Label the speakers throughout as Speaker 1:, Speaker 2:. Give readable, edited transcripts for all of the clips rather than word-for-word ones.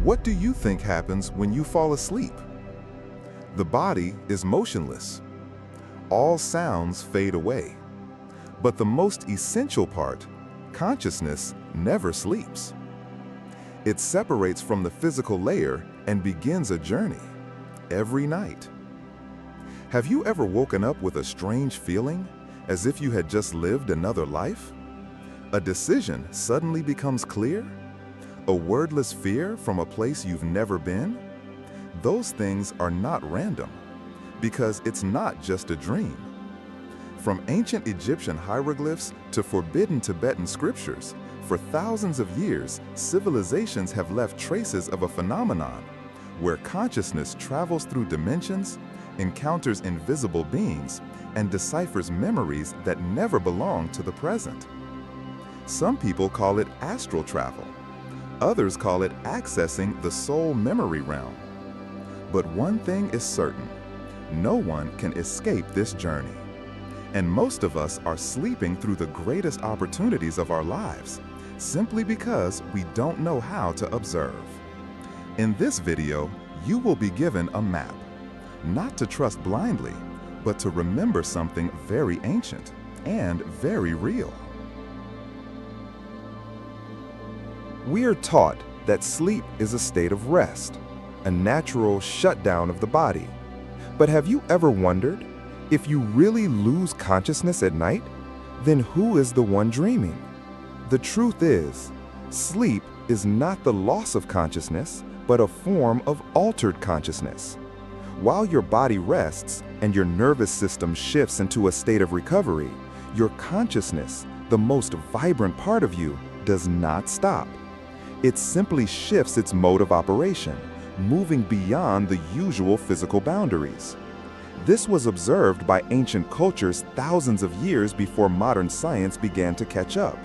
Speaker 1: What do you think happens when you fall asleep? The body is motionless. All sounds fade away. But the most essential part, consciousness, never sleeps. It separates from the physical layer and begins a journey every night. Have you ever woken up with a strange feeling, as if you had just lived another life? A decision suddenly becomes clear? A wordless fear from a place you've never been? Those things are not random, because it's not just a dream. From ancient Egyptian hieroglyphs to forbidden Tibetan scriptures, for thousands of years, civilizations have left traces of a phenomenon where consciousness travels through dimensions, encounters invisible beings, and deciphers memories that never belong to the present. Some people call it astral travel. Others call it accessing the soul memory realm. But one thing is certain: no one can escape this journey. And most of us are sleeping through the greatest opportunities of our lives, simply because we don't know how to observe. In this video, you will be given a map, not to trust blindly, but to remember something very ancient and very real. We are taught that sleep is a state of rest, a natural shutdown of the body. But have you ever wondered, if you really lose consciousness at night, then who is the one dreaming? The truth is, sleep is not the loss of consciousness, but a form of altered consciousness. While your body rests and your nervous system shifts into a state of recovery, your consciousness, the most vibrant part of you, does not stop. It simply shifts its mode of operation, moving beyond the usual physical boundaries. This was observed by ancient cultures thousands of years before modern science began to catch up.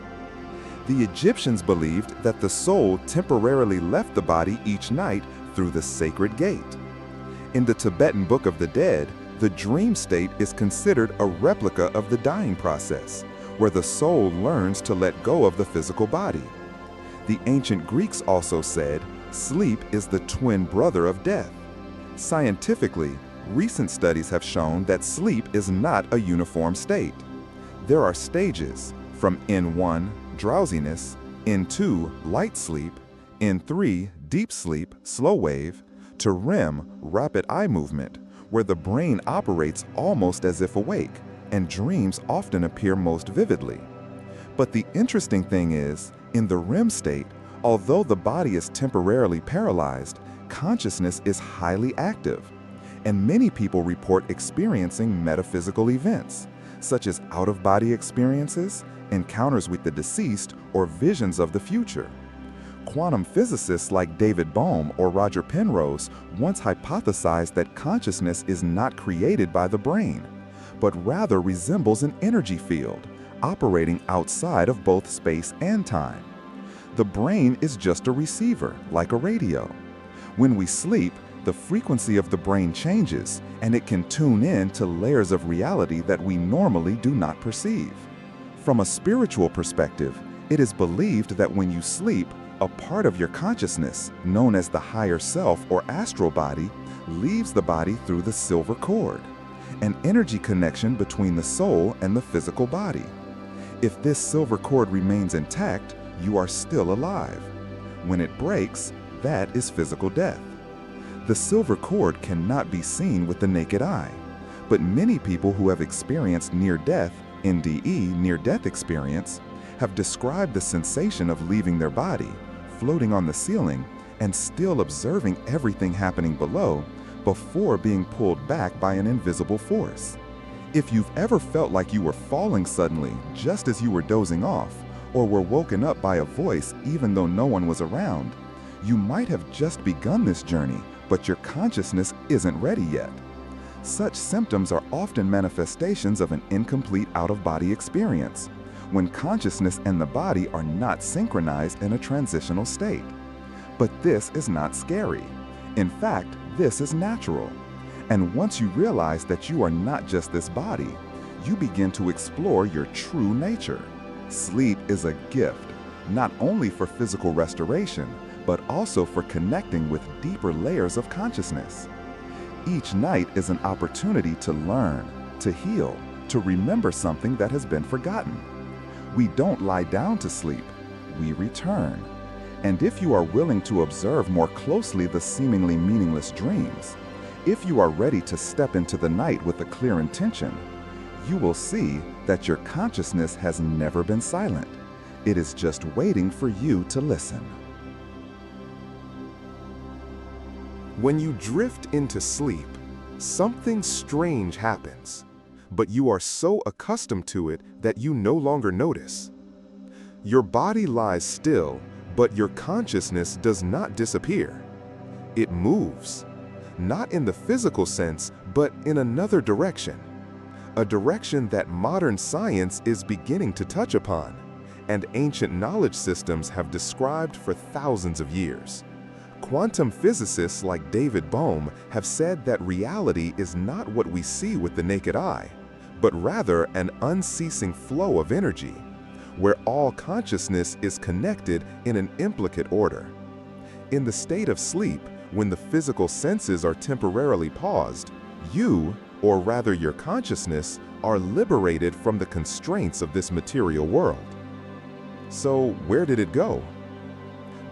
Speaker 1: The Egyptians believed that the soul temporarily left the body each night through the sacred gate. In the Tibetan Book of the Dead, the dream state is considered a replica of the dying process, where the soul learns to let go of the physical body. The ancient Greeks also said, sleep is the twin brother of death. Scientifically, recent studies have shown that sleep is not a uniform state. There are stages, from N1, drowsiness, N2, light sleep, N3, deep sleep, slow wave, to REM, rapid eye movement, where the brain operates almost as if awake, and dreams often appear most vividly. But the interesting thing is, in the REM state, although the body is temporarily paralyzed, consciousness is highly active, and many people report experiencing metaphysical events, such as out-of-body experiences, encounters with the deceased, or visions of the future. Quantum physicists like David Bohm or Roger Penrose once hypothesized that consciousness is not created by the brain, but rather resembles an energy field, operating outside of both space and time. The brain is just a receiver, like a radio. When we sleep, the frequency of the brain changes, and it can tune in to layers of reality that we normally do not perceive. From a spiritual perspective, it is believed that when you sleep, a part of your consciousness, known as the higher self or astral body, leaves the body through the silver cord, an energy connection between the soul and the physical body. If this silver cord remains intact, you are still alive. When it breaks, that is physical death. The silver cord cannot be seen with the naked eye, but many people who have experienced near-death, NDE, near-death experience, have described the sensation of leaving their body, floating on the ceiling, and still observing everything happening below before being pulled back by an invisible force. If you've ever felt like you were falling suddenly just as you were dozing off, or were woken up by a voice even though no one was around, you might have just begun this journey, but your consciousness isn't ready yet. Such symptoms are often manifestations of an incomplete out-of-body experience, when consciousness and the body are not synchronized in a transitional state. But this is not scary. In fact, this is natural. And once you realize that you are not just this body, you begin to explore your true nature. Sleep is a gift, not only for physical restoration, but also for connecting with deeper layers of consciousness. Each night is an opportunity to learn, to heal, to remember something that has been forgotten. We don't lie down to sleep, we return. And if you are willing to observe more closely the seemingly meaningless dreams, if you are ready to step into the night with a clear intention, you will see that your consciousness has never been silent. It is just waiting for you to listen.
Speaker 2: When you drift into sleep, something strange happens, but you are so accustomed to it that you no longer notice. Your body lies still, but your consciousness does not disappear. It moves, not in the physical sense, but in another direction. A direction that modern science is beginning to touch upon, and ancient knowledge systems have described for thousands of years. Quantum physicists like David Bohm have said that reality is not what we see with the naked eye, but rather an unceasing flow of energy, where all consciousness is connected in an implicate order. In the state of sleep, when the physical senses are temporarily paused, you, or rather your consciousness, are liberated from the constraints of this material world. So where did it go?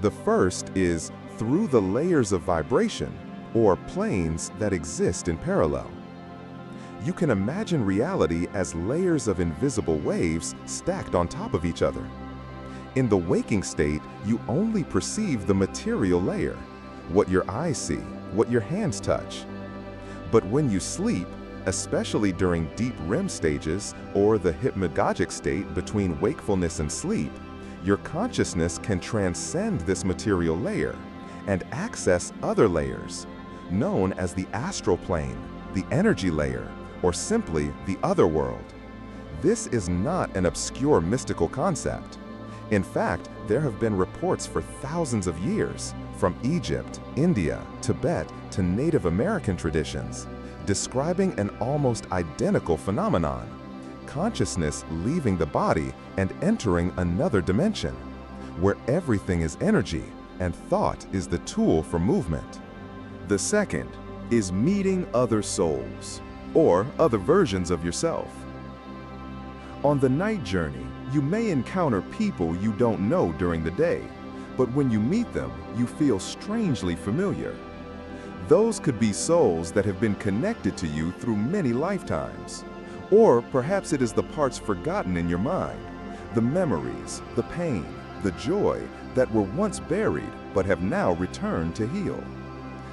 Speaker 2: The first is through the layers of vibration, or planes that exist in parallel. You can imagine reality as layers of invisible waves stacked on top of each other. In the waking state, you only perceive the material layer, what your eyes see, what your hands touch. But when you sleep, especially during deep REM stages or the hypnagogic state between wakefulness and sleep, your consciousness can transcend this material layer and access other layers, known as the astral plane, the energy layer, or simply the other world. This is not an obscure mystical concept. In fact, there have been reports for thousands of years, from Egypt, India, Tibet, to Native American traditions, describing an almost identical phenomenon: consciousness leaving the body and entering another dimension, where everything is energy and thought is the tool for movement. The second is meeting other souls, or other versions of yourself. On the night journey, you may encounter people you don't know during the day, but when you meet them, you feel strangely familiar. Those could be souls that have been connected to you through many lifetimes. Or perhaps it is the parts forgotten in your mind, the memories, the pain, the joy that were once buried but have now returned to heal.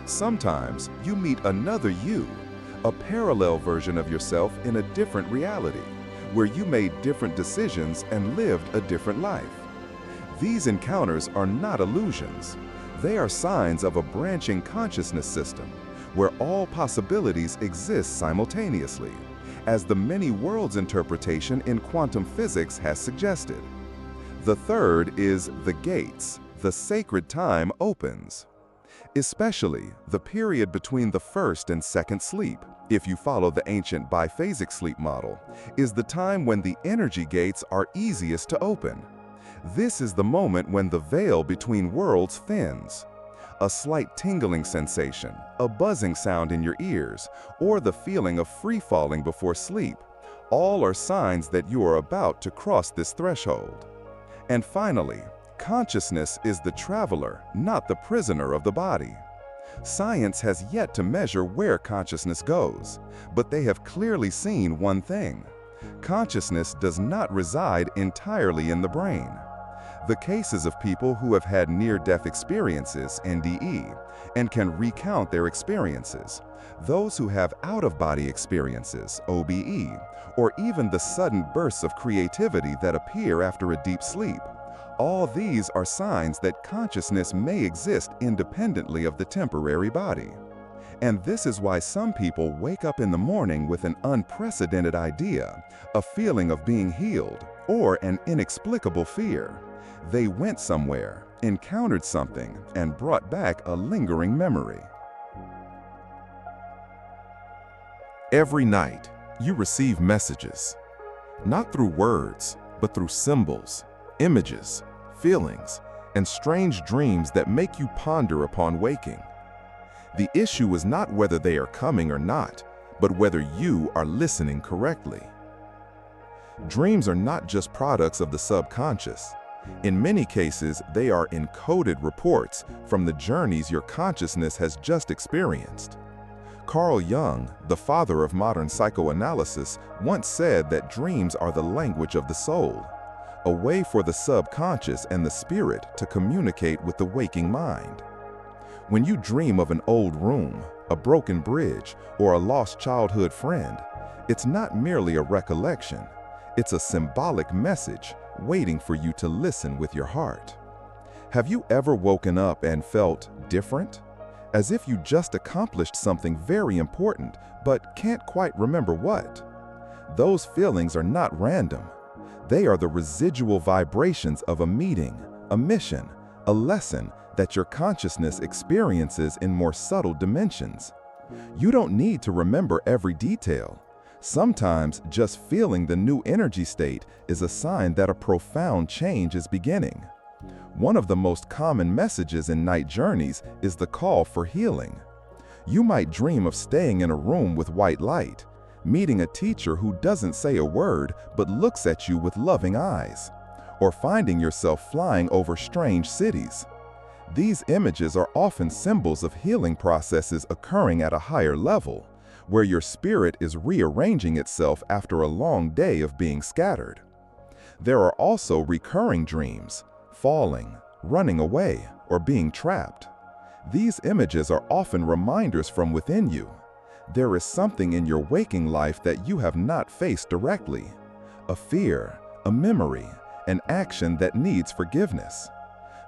Speaker 2: Sometimes you meet another you, a parallel version of yourself in a different reality, where you made different decisions and lived a different life. These encounters are not illusions. They are signs of a branching consciousness system, where all possibilities exist simultaneously, as the many worlds interpretation in quantum physics has suggested. The third is the gates. The sacred time opens. Especially the period between the first and second sleep, if you follow the ancient biphasic sleep model, is the time when the energy gates are easiest to open. This is the moment when the veil between worlds thins. A slight tingling sensation, a buzzing sound in your ears, or the feeling of free falling before sleep, all are signs that you are about to cross this threshold. And finally, consciousness is the traveler, not the prisoner of the body. Science has yet to measure where consciousness goes, but they have clearly seen one thing: consciousness does not reside entirely in the brain. The cases of people who have had near-death experiences, NDE, and can recount their experiences, those who have out-of-body experiences, OBE, or even the sudden bursts of creativity that appear after a deep sleep, all these are signs that consciousness may exist independently of the temporary body. And this is why some people wake up in the morning with an unprecedented idea, a feeling of being healed, or an inexplicable fear. They went somewhere, encountered something, and brought back a lingering memory.
Speaker 1: Every night, you receive messages, not through words, but through symbols, images, feelings,
Speaker 2: and strange dreams that make you ponder upon waking. The issue is not whether they are coming or not, but whether you are listening correctly. Dreams are not just products of the subconscious. In many cases, they are encoded reports from the journeys your consciousness has just experienced. Carl Jung, the father of modern psychoanalysis, once said that dreams are the language of the soul, a way for the subconscious and the spirit to communicate with the waking mind. When you dream of an old room, a broken bridge, or a lost childhood friend, it's not merely a recollection. It's a symbolic message waiting for you to listen with your heart. Have you ever woken up and felt different? As if you just accomplished something very important, but can't quite remember what? Those feelings are not random. They are the residual vibrations of a meeting, a mission, a lesson that your consciousness experiences in more subtle dimensions. You don't need to remember every detail. Sometimes just feeling the new energy state is a sign that a profound change is beginning. One of the most common messages in night journeys is the call for healing. You might dream of staying in a room with white light, meeting a teacher who doesn't say a word but looks at you with loving eyes, or finding yourself flying over strange cities. These images are often symbols of healing processes occurring at a higher level, where your spirit is rearranging itself after a long day of being scattered. There are also recurring dreams, falling, running away, or being trapped. These images are often reminders from within you. There is something in your waking life that you have not faced directly, a fear, a memory, an action that needs forgiveness.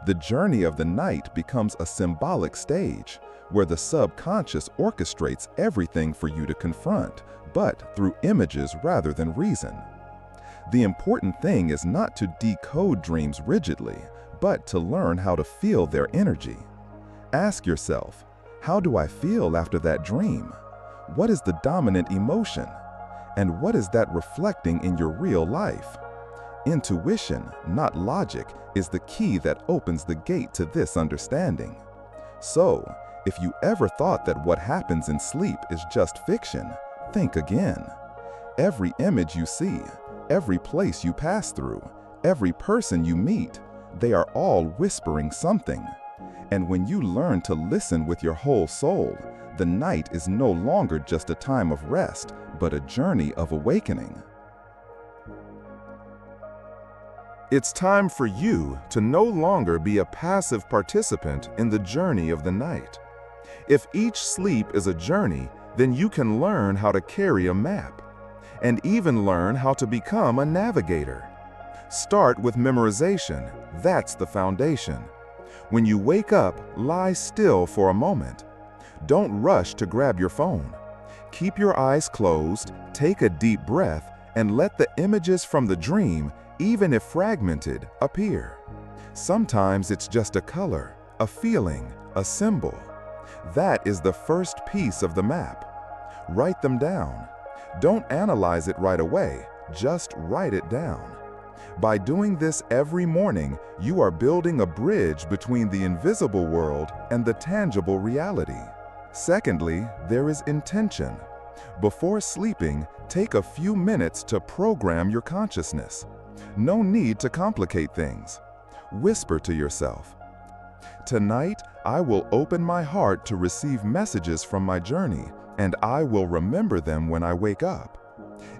Speaker 2: The journey of the night becomes a symbolic stage, where the subconscious orchestrates everything for you to confront, but through images rather than reason. The important thing is not to decode dreams rigidly, but to learn how to feel their energy. Ask yourself, how do I feel after that dream? What is the dominant emotion? And what is that reflecting in your real life? Intuition, not logic, is the key that opens the gate to this understanding. So, if you ever thought that what happens in sleep is just fiction, think again. Every image you see, every place you pass through, every person you meet, they are all whispering something. And when you learn to listen with your whole soul, the night is no longer just a time of rest, but a journey of awakening. It's time for you to no longer be a passive participant in the journey of the night. If each sleep is a journey, then you can learn how to carry a map, and even learn how to become a navigator. Start with memorization. That's the foundation. When you wake up, lie still for a moment. Don't rush to grab your phone. Keep your eyes closed, take a deep breath, and let the images from the dream, even if fragmented, appear. Sometimes it's just a color, a feeling, a symbol. That is the first piece of the map. Write them down. Don't analyze it right away, just write it down. By doing this every morning, you are building a bridge between the invisible world and the tangible reality. Secondly, there is intention. Before sleeping, take a few minutes to program your consciousness. No need to complicate things. Whisper to yourself, "Tonight, I will open my heart to receive messages from my journey, and I will remember them when I wake up."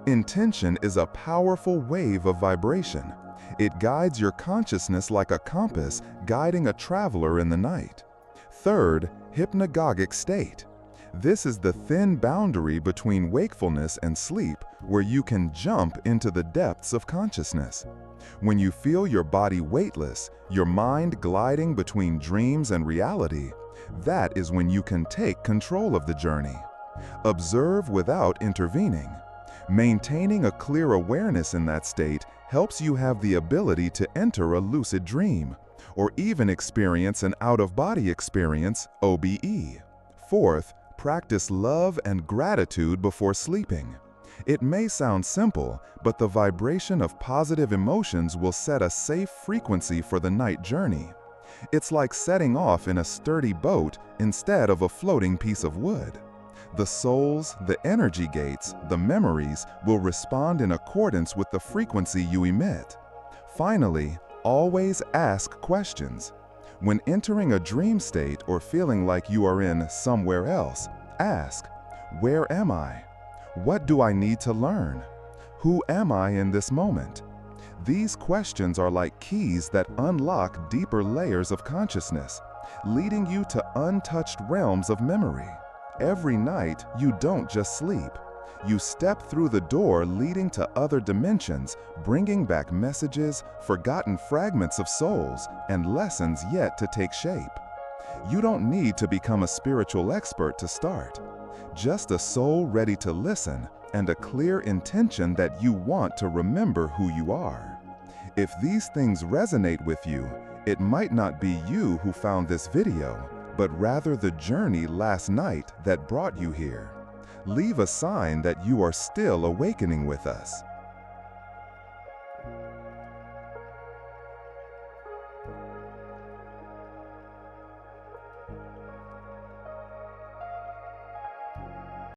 Speaker 2: Intention is a powerful wave of vibration. It guides your consciousness like a compass guiding a traveler in the night. Third, hypnagogic state. This is the thin boundary between wakefulness and sleep, where you can jump into the depths of consciousness. When you feel your body weightless, your mind gliding between dreams and reality, that is when you can take control of the journey. Observe without intervening. Maintaining a clear awareness in that state helps you have the ability to enter a lucid dream, or even experience an out-of-body experience, OBE. Fourth, practice love and gratitude before sleeping. It may sound simple, but the vibration of positive emotions will set a safe frequency for the night journey.
Speaker 1: It's like setting off in a sturdy boat instead of a floating piece of wood. The souls, the energy gates, the memories will respond in accordance with the frequency you emit. Finally, always ask questions. When entering a dream state or feeling like you are in somewhere else, ask, where am I? What do I need to learn? Who am I in this moment? These questions are like keys that unlock deeper layers of consciousness, leading you to untouched realms of memory. Every night, you don't just sleep. You step through the door leading to other dimensions, bringing back messages, forgotten fragments of souls, and lessons yet to take shape. You don't need to become a spiritual expert to start. Just a soul ready to listen and a clear intention that you want to remember who you are. If these things resonate with you, it might not be you who found this video, but rather the journey last night that brought you here. Leave a sign that you are still awakening with us.